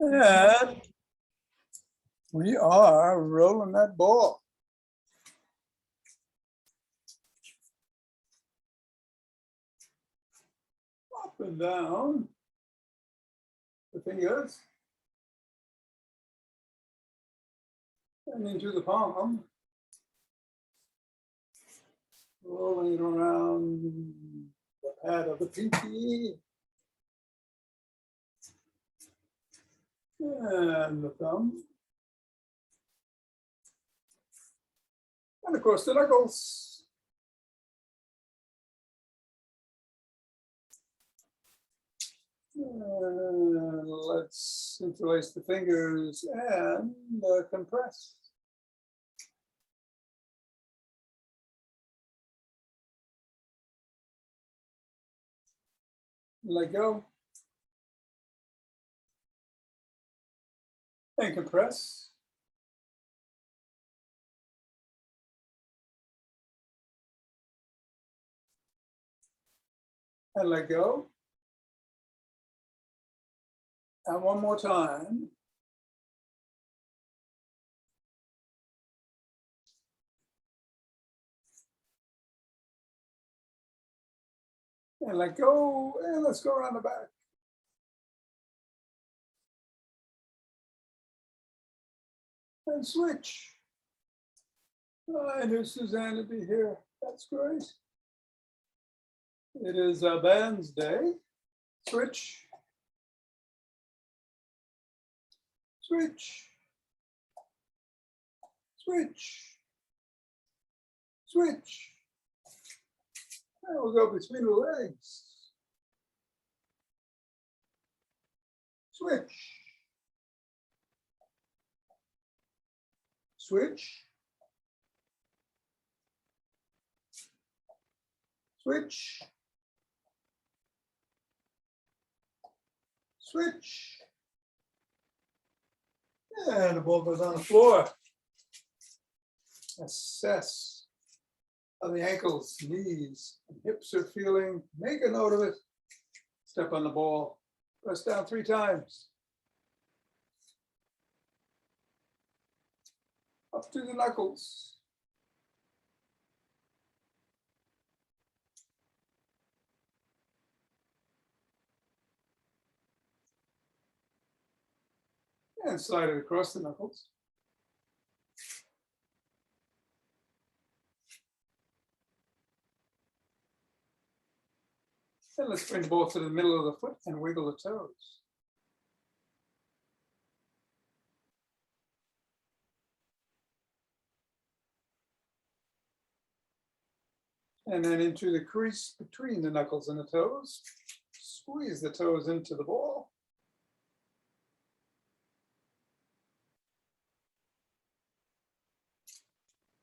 And we are rolling that ball. Up and down the fingers. And into the palm. Rolling it around the pad of the pinky. And the thumb. And of course the knuckles. And let's interlace the fingers and compress. Let go. And compress. And let go. And one more time. And let go. And let's go around the back. And switch. I knew Suzanne would be here. That's great. It is a bands day. Switch. Switch. Switch. Switch. And we'll go between the legs. Switch. Switch. Switch. Switch. And the ball goes on the floor. Assess how the ankles, knees, and hips are feeling. Make a note of it. Step on the ball. Press down 3 times. Up to the knuckles. And slide it across the knuckles. And let's bring the ball to the middle of the foot and wiggle the toes. And then into the crease between the knuckles and the toes. Squeeze the toes into the ball.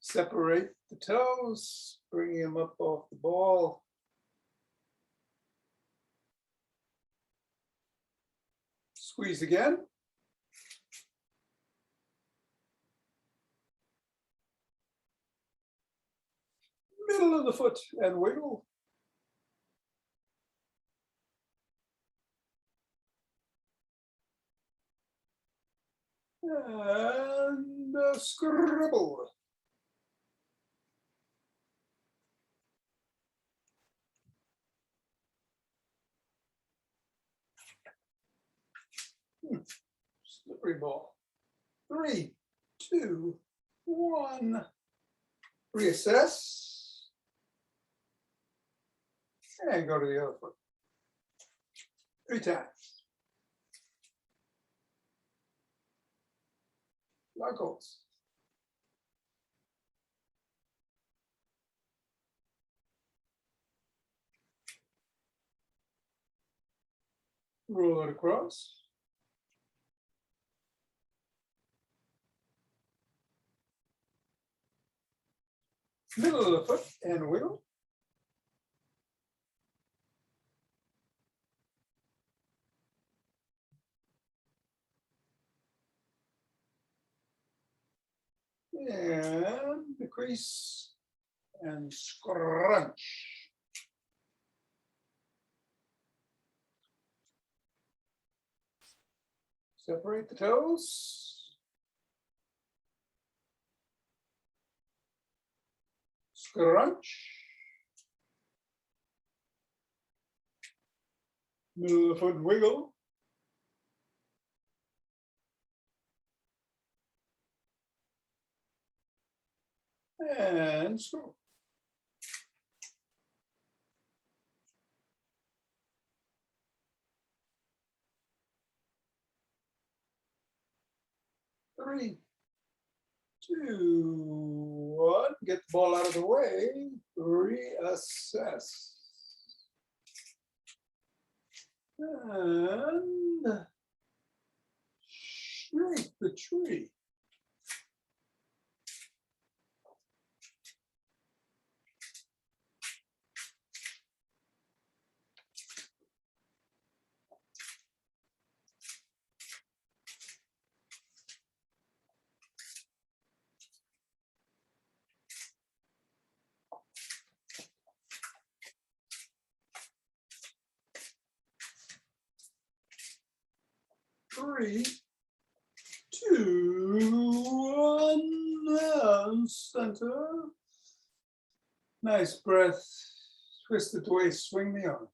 Separate the toes, bringing them up off the ball. Squeeze again. Middle of the foot and wiggle. And scribble. Slippery ball. 3, 2, 1. Reassess. And go to the other foot. 3 times. Knuckles. Roll it across. Middle of the foot and wiggle. And the crease and scrunch. Separate the toes. Scrunch. Middle of the foot wiggle. And screw. Three, two, one. Get the ball out of the way. Reassess. And shrink the tree. Three, two, one, and center. Nice breath. Twist it away, swing the arm.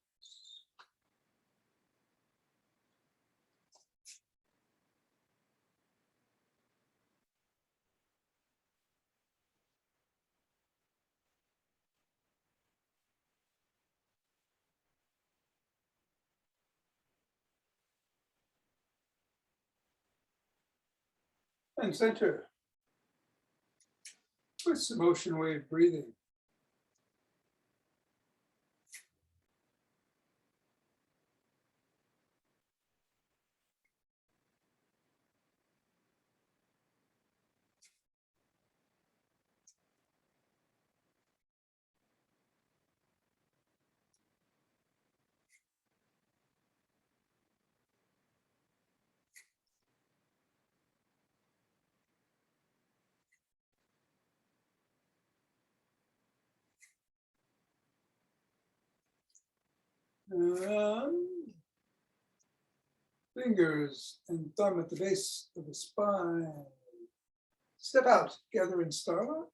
And center. Twist the motion wave breathing. Fingers and thumb at the base of the spine. Step out, gather in starlight.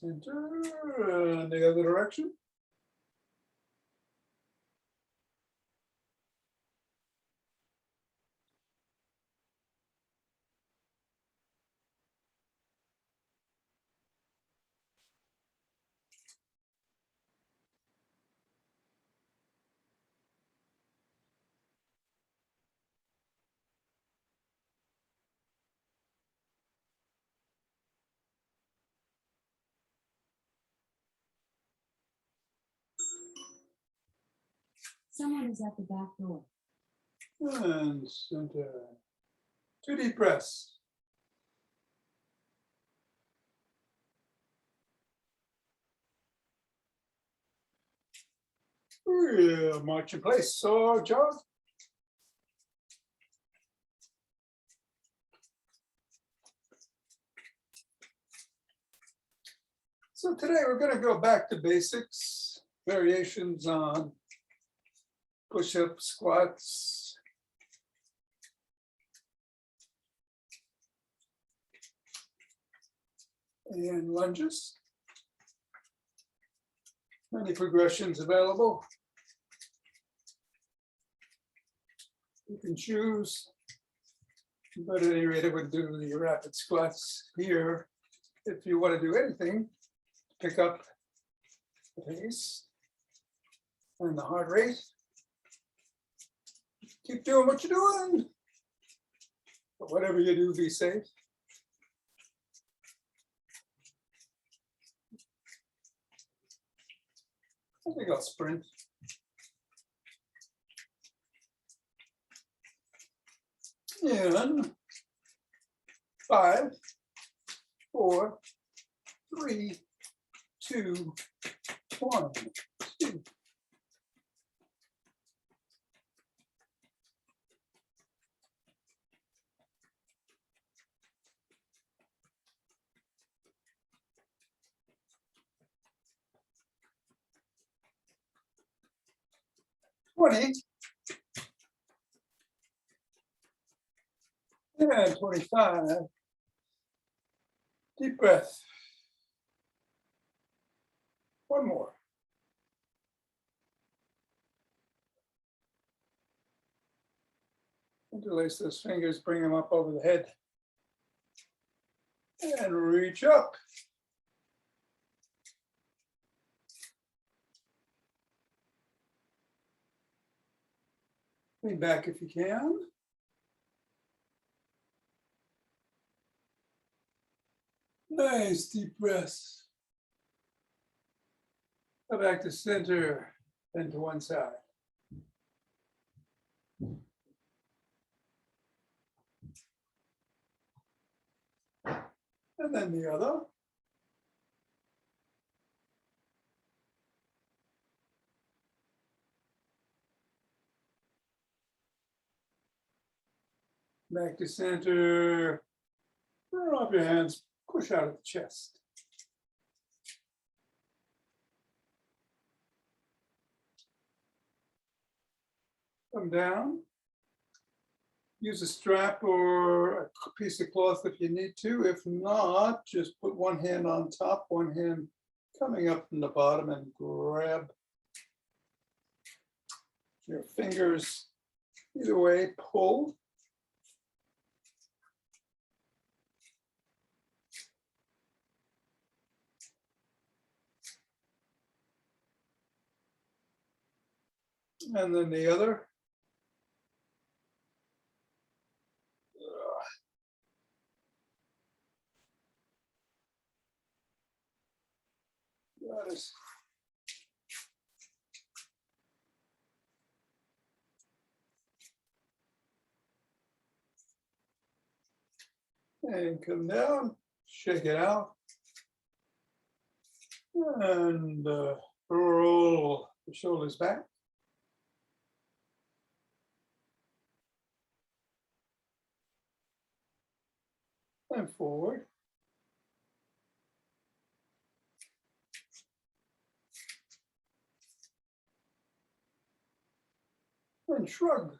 Center, and the other direction. Someone is at the back door. And center. 2 deep breaths. March in place, so jog. So today we're going to go back to basics, variations on push-ups, squats, and lunges. Many progressions available. You can choose, but at any rate, I would do the rapid squats here. If you want to do anything, pick up the pace and the heart rate. Keep doing what you're doing. But whatever you do, be safe. I think I'll sprint. in 5, 4, 3, 2, 1. 2. And 25. Deep breath. One more. Interlace those fingers, bring them up over the head. And reach up. Lean back if you can. Nice deep breaths. Go back to center, then to one side. And then the other. Back to center. Drop your hands, push out of the chest. Come down. Use a strap or a piece of cloth if you need to. If not, just put one hand on top, one hand coming up from the bottom and grab your fingers. Either way, pull. And then the other. That is. And come down, shake it out. And roll the shoulders back. And forward. And shrug.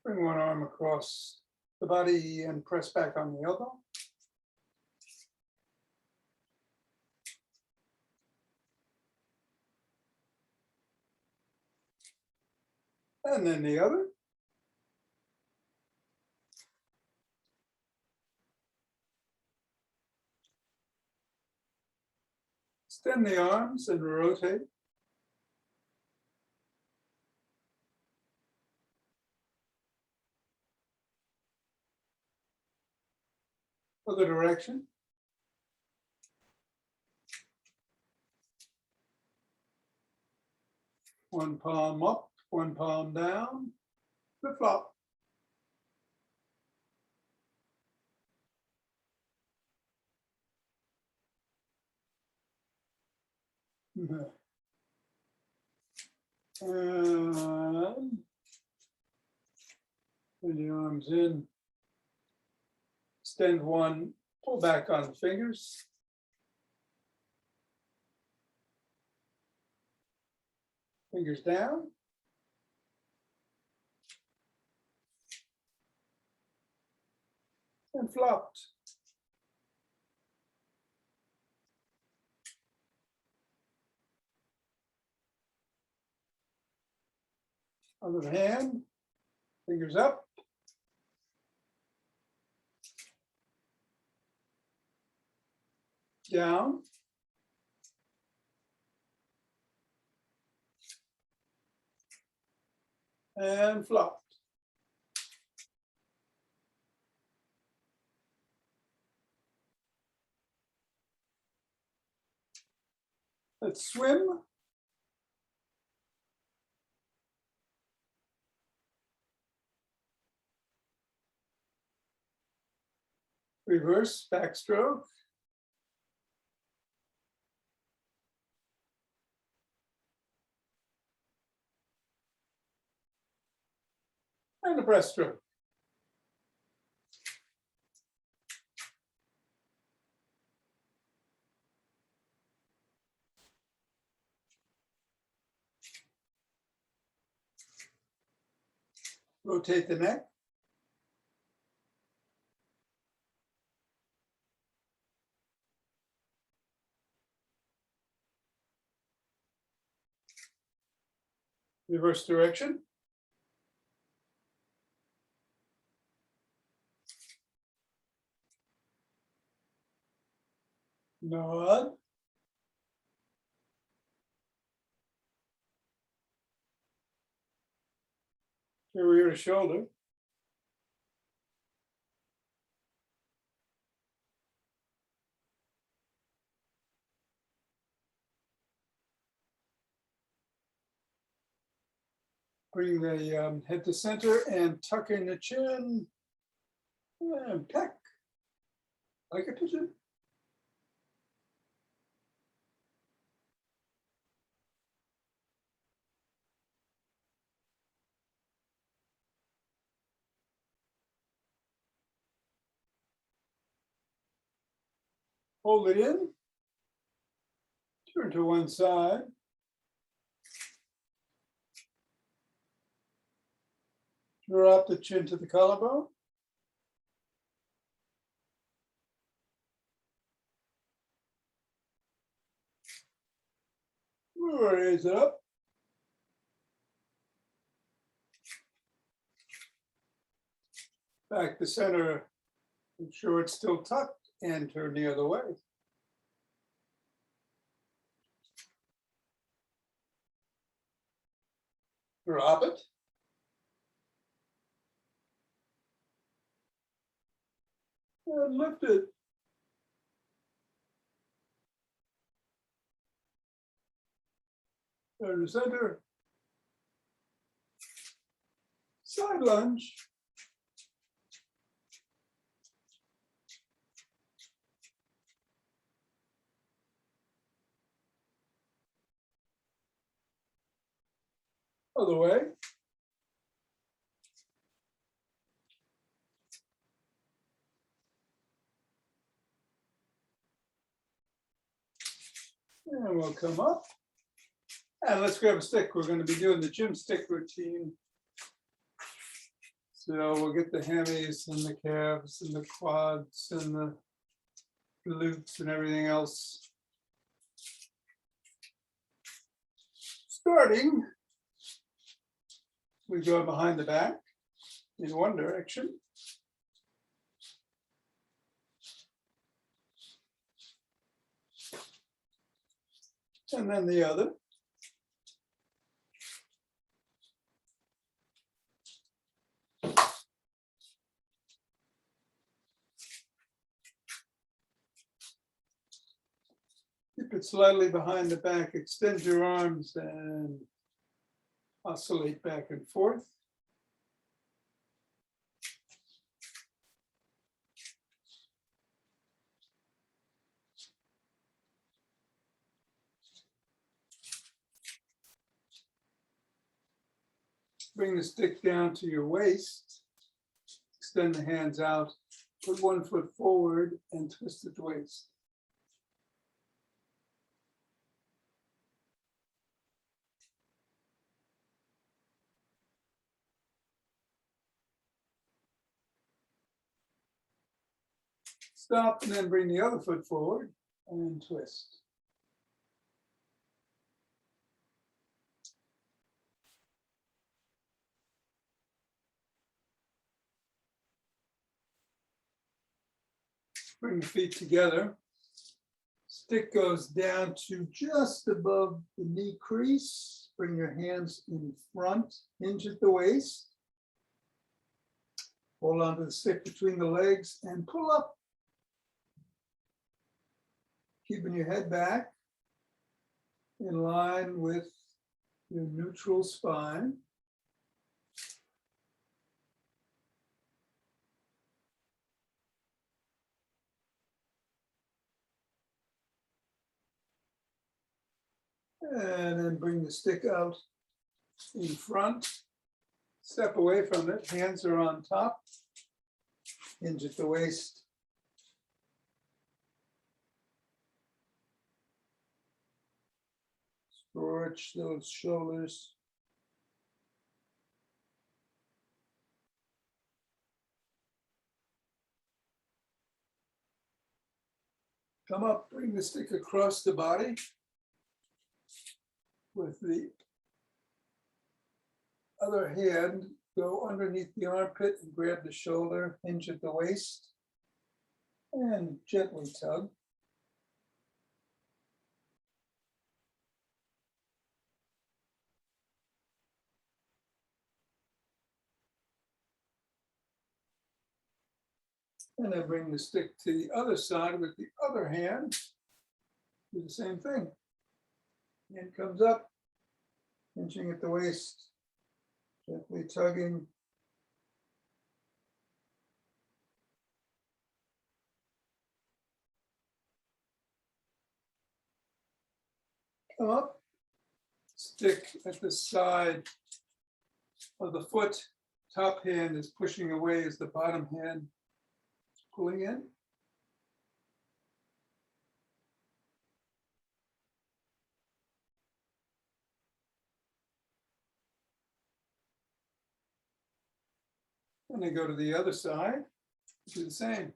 Bring one arm across the body and press back on the elbow. And then the other. Extend the arms and rotate. Other direction. One palm up, one palm down, flip flop. And bring the arms in. Extend one, pull back on the fingers. Fingers down. And flopped. Other hand, fingers up. Down. And flopped. Let's swim. Reverse backstroke. And a breaststroke. Rotate the neck. Reverse direction. Nod. Rear to shoulder. Bring the head to center and tuck in the chin. And peck. Like a pigeon. Hold it in. Turn to one side. Drop the chin to the collarbone. Raise it up. Back to center. Make sure it's still tucked and turn the other way. Drop it. And lift it. Turn to center. Side lunge. Other way. And we'll come up. And let's grab a stick. We're going to be doing the gym stick routine. So we'll get the hammies and the calves and the quads and the glutes and everything else. Starting, we go behind the back in one direction. And then the other. Keep it slightly behind the back, extend your arms and oscillate back and forth. Bring the stick down to your waist. Extend the hands out, put one foot forward and twist at the waist. Stop and then bring the other foot forward and twist. Bring the feet together. Stick goes down to just above the knee crease. Bring your hands in front, hinge at the waist. Hold on to the stick between the legs and pull up. Keeping your head back. in line with your neutral spine. And then bring the stick out in front. Step away from it, hands are on top. Hinge at the waist. Stretch those shoulders. Come up, bring the stick across the body with the other hand, go underneath the armpit and grab the shoulder, hinge at the waist, and gently tug. And then bring the stick to the other side with the other hand. Do the same thing. Hand comes up, hinging at the waist, gently tugging. Come up, stick at the side of the foot. Top hand is pushing away as the bottom hand is pulling in. And then go to the other side, do the same.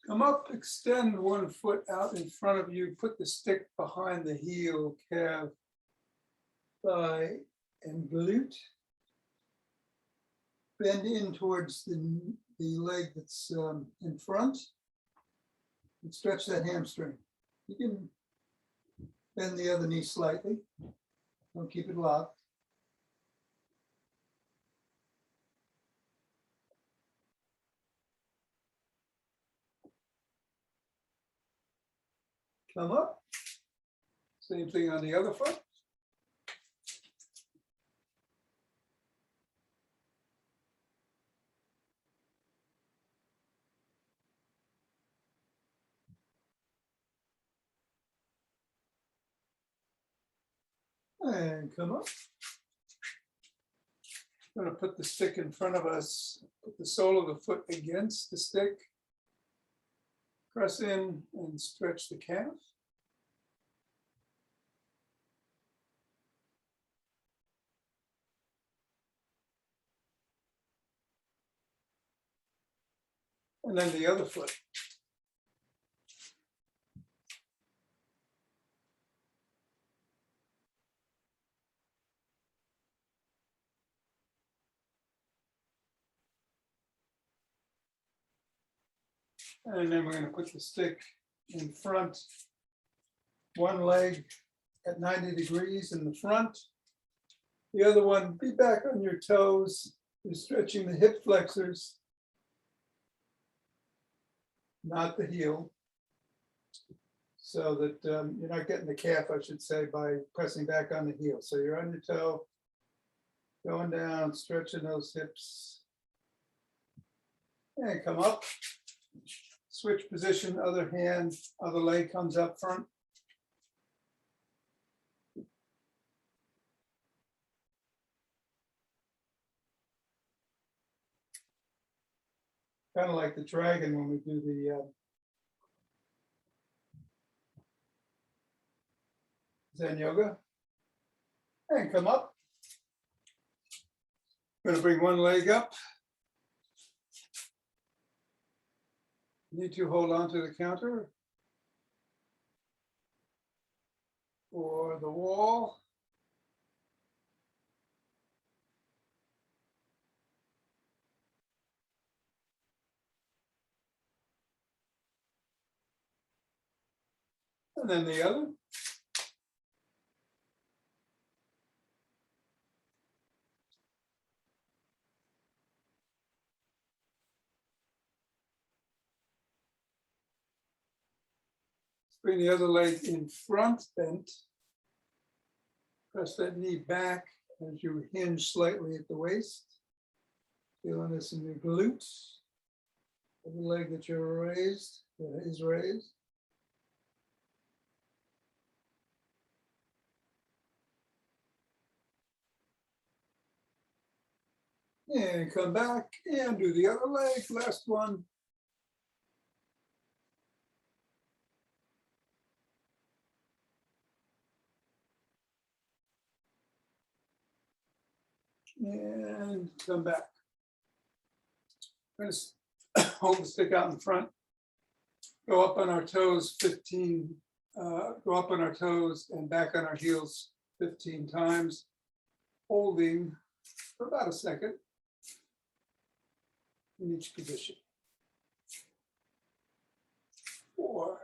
Come up, extend one foot out in front of you, put the stick behind the heel, calf, thigh, and glute. Bend in towards the leg that's in front, and stretch that hamstring. You can bend the other knee slightly, don't keep it locked. Come up, same thing on the other foot. And come up. I'm going to put the stick in front of us, put the sole of the foot against the stick. Press in and stretch the calf. And then the other foot. And then we're going to put the stick in front, one leg at 90 degrees in the front. The other one, be back on your toes. You're stretching the hip flexors, not the heel. So that you're not getting the calf, I should say, by pressing back on the heel. So you're on your toe, going down, stretching those hips. And come up. Switch position, other hand, other leg comes up front. Kind of like the dragon when we do the Zen yoga. And come up. Going to bring one leg up. Need to hold on to the counter or the wall. And then the other. Bring the other leg in front bent. Press that knee back as you hinge slightly at the waist. Feeling this in your glutes. The leg that you're raised, that is raised. And come back and do the other leg, last one. And come back. We're gonna hold the stick out in front. Go up on our toes 15, go up on our toes and back on our heels 15 times, holding for about a second in each position. 4,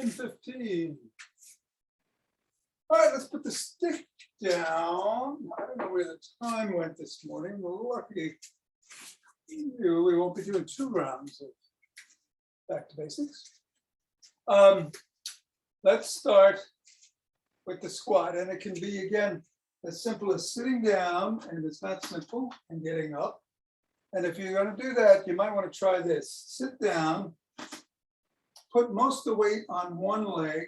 15. All right, let's put the stick down. I don't know where the time went this morning. We're lucky. We won't be doing 2 rounds of back to basics. Let's start with the squat, and it can be, again, as simple as sitting down, and it's not simple, and getting up. And if you're going to do that, you might want to try this. Sit down, put most of the weight on one leg,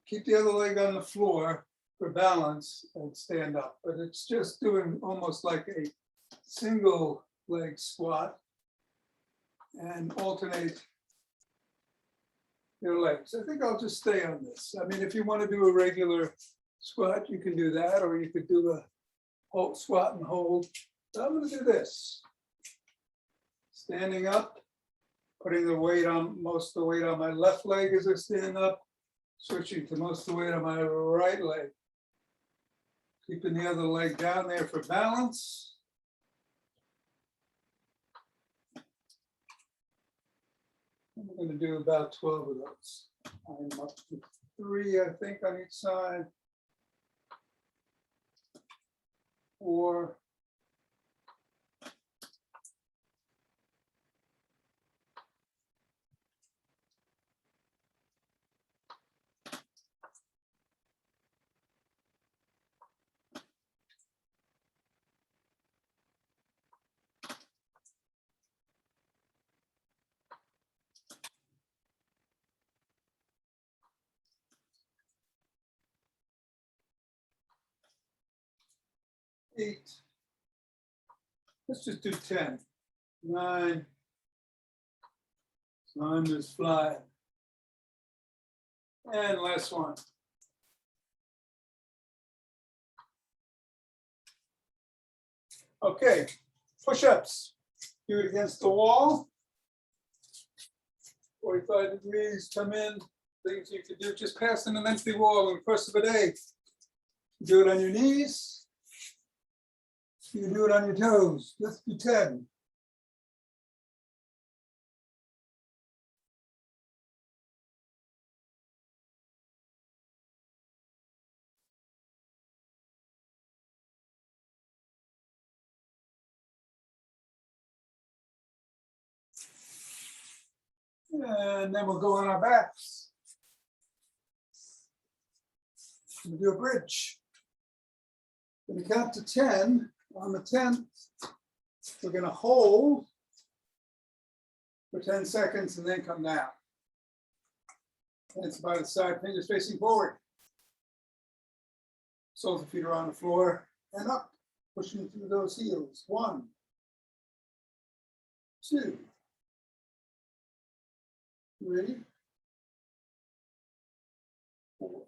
keep the other leg on the floor for balance, and stand up. But it's just doing almost like a single leg squat, and alternate your legs. I think I'll just stay on this. I mean, if you want to do a regular squat, you can do that, or you could do a whole squat and hold. But I'm going to do this. Standing up, putting the weight on, most of the weight on my left leg as I stand up, switching to most of the weight on my right leg. Keeping the other leg down there for balance. I'm going to do about 12 of those. I'm up to 3, I think, on each side. 4. 8. Let's just do 10. 9. Time is flying. And last one. Okay, push-ups. Do it against the wall. 45 degrees, come in. Things you could do, just pass an empty wall in the course of a day. Do it on your knees. You can do it on your toes. Let's do 10. And then we'll go on our backs. We'll do a bridge. When we count to 10, on the 10th, we're going to hold for 10 seconds and then come down. And it's by the side, fingers facing forward. Soles of feet are on the floor and up, pushing through those heels. 1, 2, 3, 4.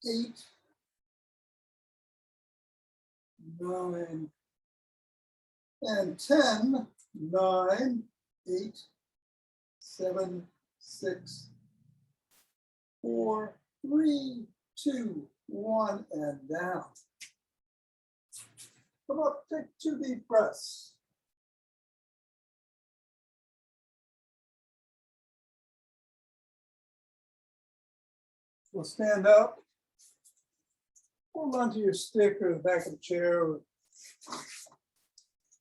8, 9, and 10, 9, 8, 7, 6, 4, 3, 2, 1, and down. Come up, take 2 deep breaths. We'll stand up. Hold onto your stick or the back of the chair or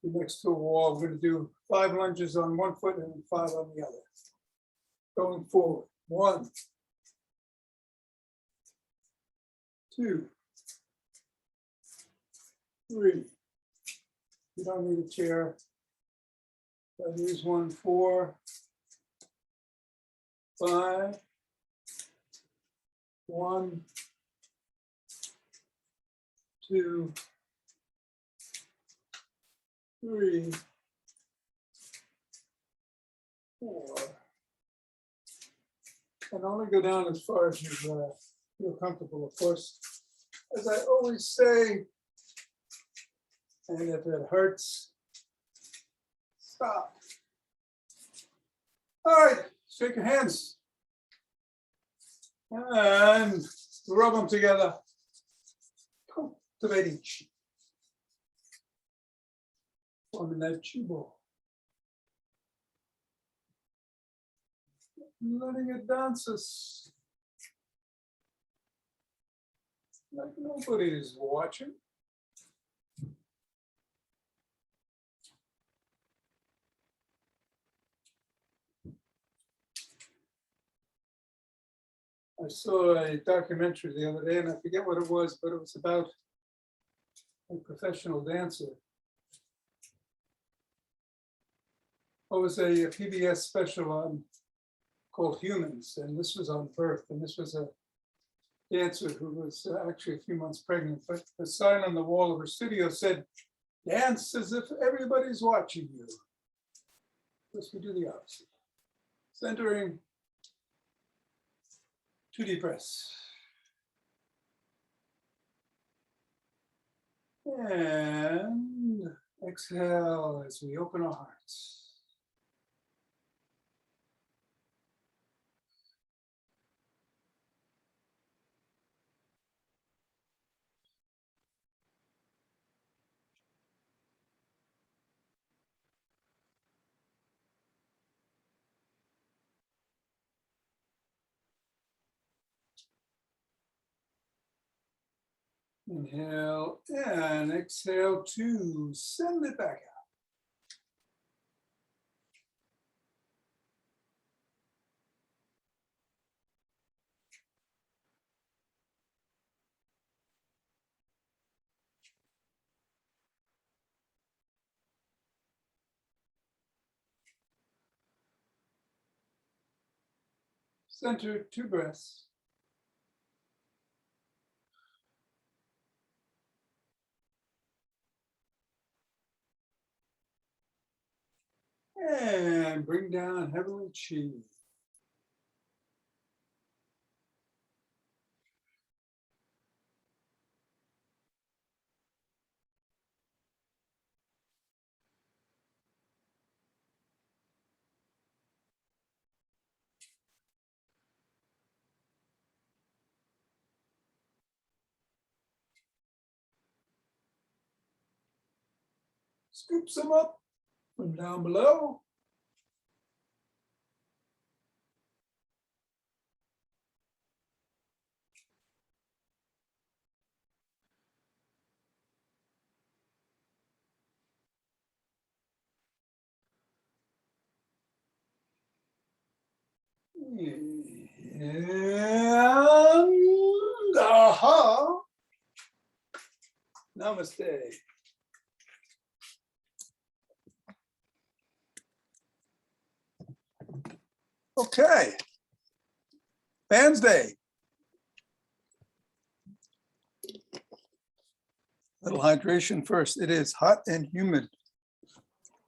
next to a wall. We're going to do 5 lunges on one foot and 5 on the other. Going forward. 1, 2, 3. You don't need a chair. I'll use 1, 4, 5, 1, 2, 3, 4. And only go down as far as you feel comfortable, of course. As I always say, and if it hurts, stop. All right, shake your hands. And rub them together. Cultivating chi. Forming that chi ball. Letting it dance us like nobody is watching. I saw a documentary the other day, and I forget what it was, but it was about a professional dancer. It was a PBS special on called Humans, and this was on birth, and this was a dancer who was actually a few months pregnant, but the sign on the wall of her studio said, "Dance as if everybody's watching you." Let's do the opposite. Centering, 2 deep breaths. And exhale as we open our hearts. Inhale and exhale to send it back out. Center, 2 breaths. And bring down heavenly chi. Scoop some up from down below. And aha. Namaste. Okay. Bands Day. Little hydration first. It is hot and humid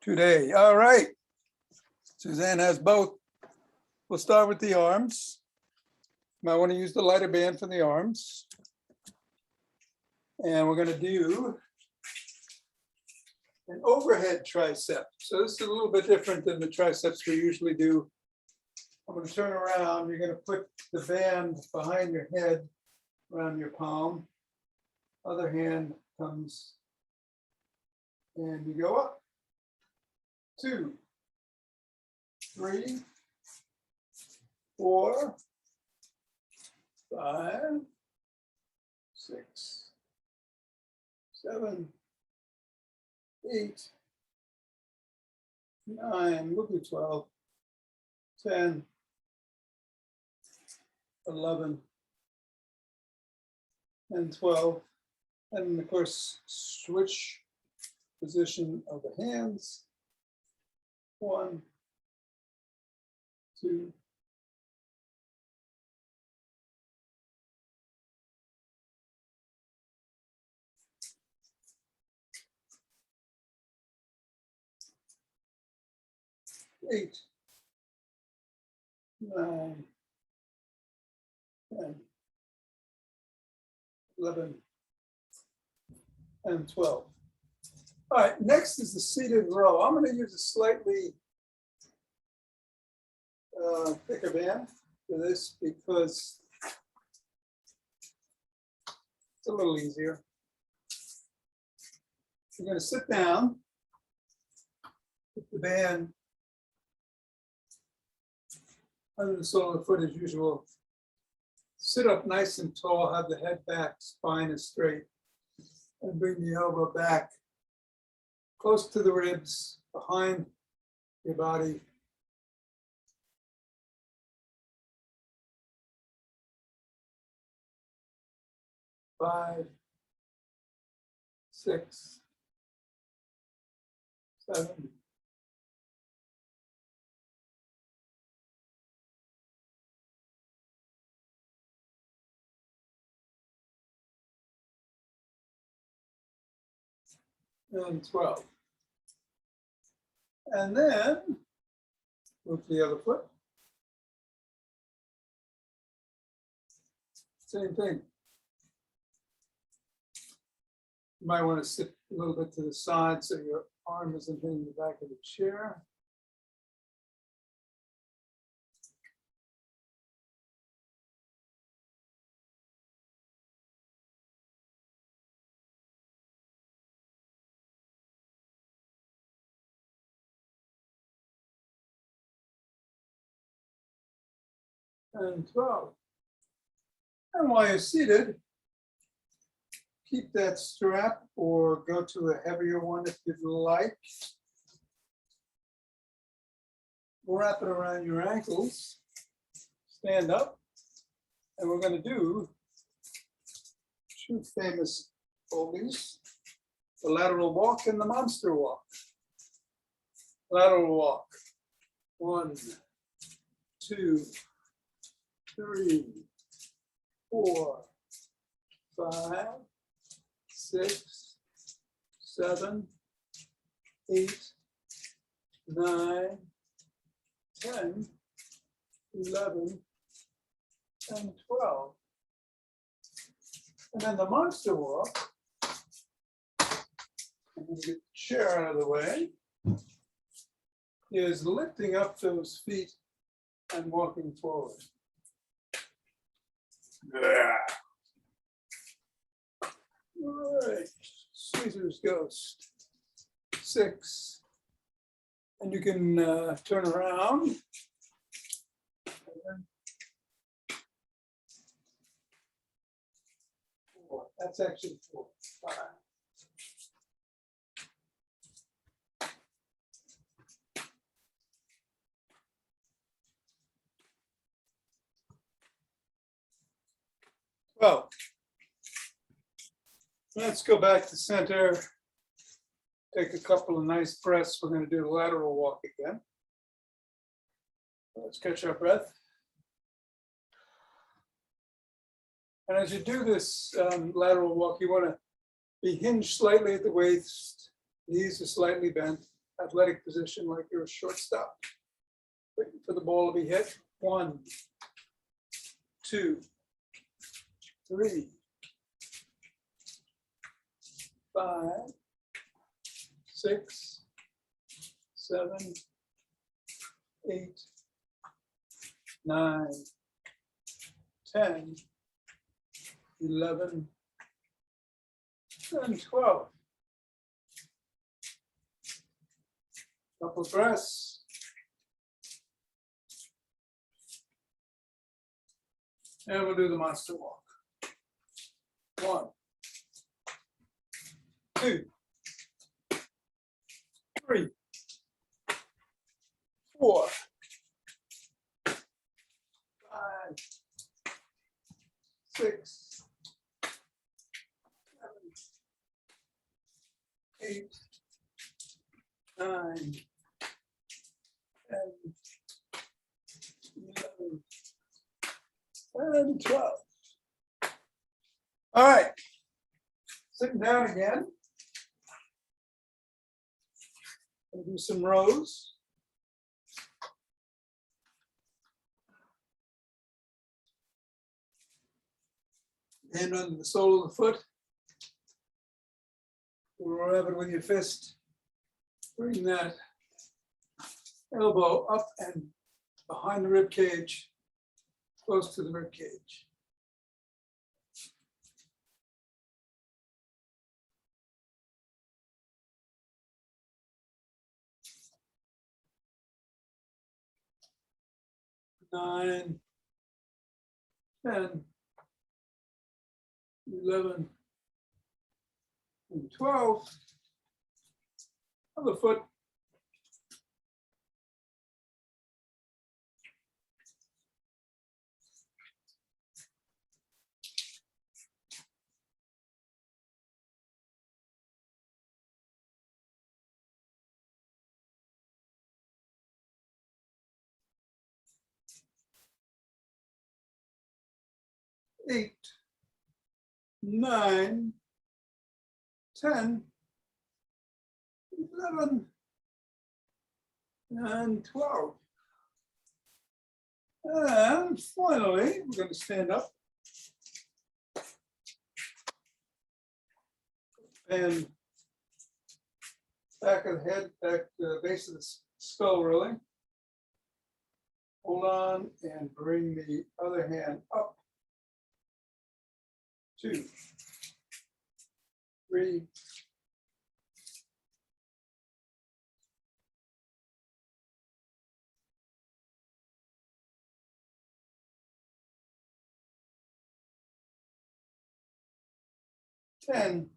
today. All right. Suzanne has both. We'll start with the arms. Might want to use the lighter band for the arms. And we're going to do an overhead tricep. So this is a little bit different than the triceps we usually do. I'm going to turn around. You're going to put the band behind your head, around your palm. Other hand comes and you go up. 2, 3, 4, 5, 6, 7, 8, 9, we'll do 12, 10, 11, and 12. And of course, switch position of the hands. 1, 2, 8, 9, 10, 11, and 12. All right, next is the seated row. I'm going to use a slightly thicker band for this because it's a little easier. You're going to sit down, put the band under the sole of the foot as usual. Sit up nice and tall, have the head back, spine is straight, and bring the elbow back close to the ribs, behind your body. Five, 6, 7, 12. And then move to the other foot. Same thing. You might want to sit a little bit to the side so your arm isn't hitting the back of the chair. And 12. And while you're seated, keep that strap or go to a heavier one if you'd like. Wrap it around your ankles, stand up, and we're going to do 2 famous oldies, the lateral walk and the monster walk. Lateral walk, 1, 2, 3, 4, 5, 6, 7, 8, 9, 10, 11, and 12. And then the monster walk, I'm going to get the chair out of the way, is lifting up those feet and walking forward. All right, Caesar's ghost, 6. And you can turn around. Four. That's actually 4, 5. Well, let's go back to center. Take a couple of nice breaths. We're going to do the lateral walk again. Let's catch our breath. And as you do this lateral walk, you want to be hinged slightly at the waist, knees are slightly bent, athletic position like you're a shortstop. Waiting for the ball to be hit. 1, 2, 3, 5, 6, 7, 8, 9, 10, 11, and 12. Couple breaths. And we'll do the monster walk. 1, 2, 3, 4, 5, 6, 7, 8, 9, 10, 11, and 12. All right, sitting down again. We'll do some rows. Hand on the sole of the foot. Rub it with your fist. Bring that elbow up and behind the rib cage, close to the rib cage. Nine, 10, 11, and 12. Other foot. Eight, 9, 10, 11, and 12. And finally, we're going to stand up and back of the head, back to the base of the skull really. Hold on and bring the other hand up. 2, 3, 10,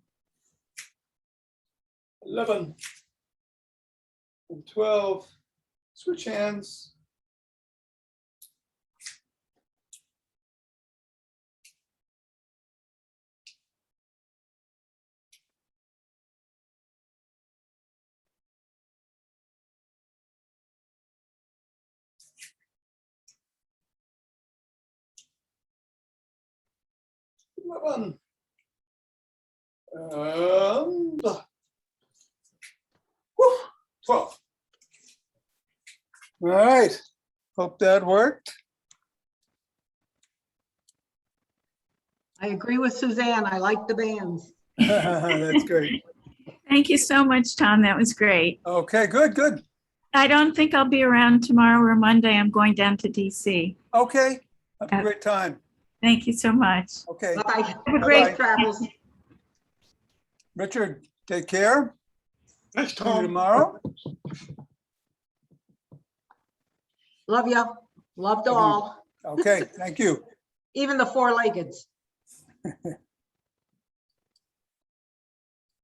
11, and 12. Switch hands. And 12. All right, hope that worked. I agree with Suzanne. I like the bands. That's great. Thank you so much, Tom. That was great. Okay, good, good. I don't think I'll be around tomorrow or Monday. I'm going down to DC. Okay, have a great time. Thank you so much. Okay, Bye. Have a Bye-bye. great travels. Richard, take care. Thanks, See you Tom. tomorrow. Love you. Loved Love you. all, Okay, thank you. even the four-leggeds.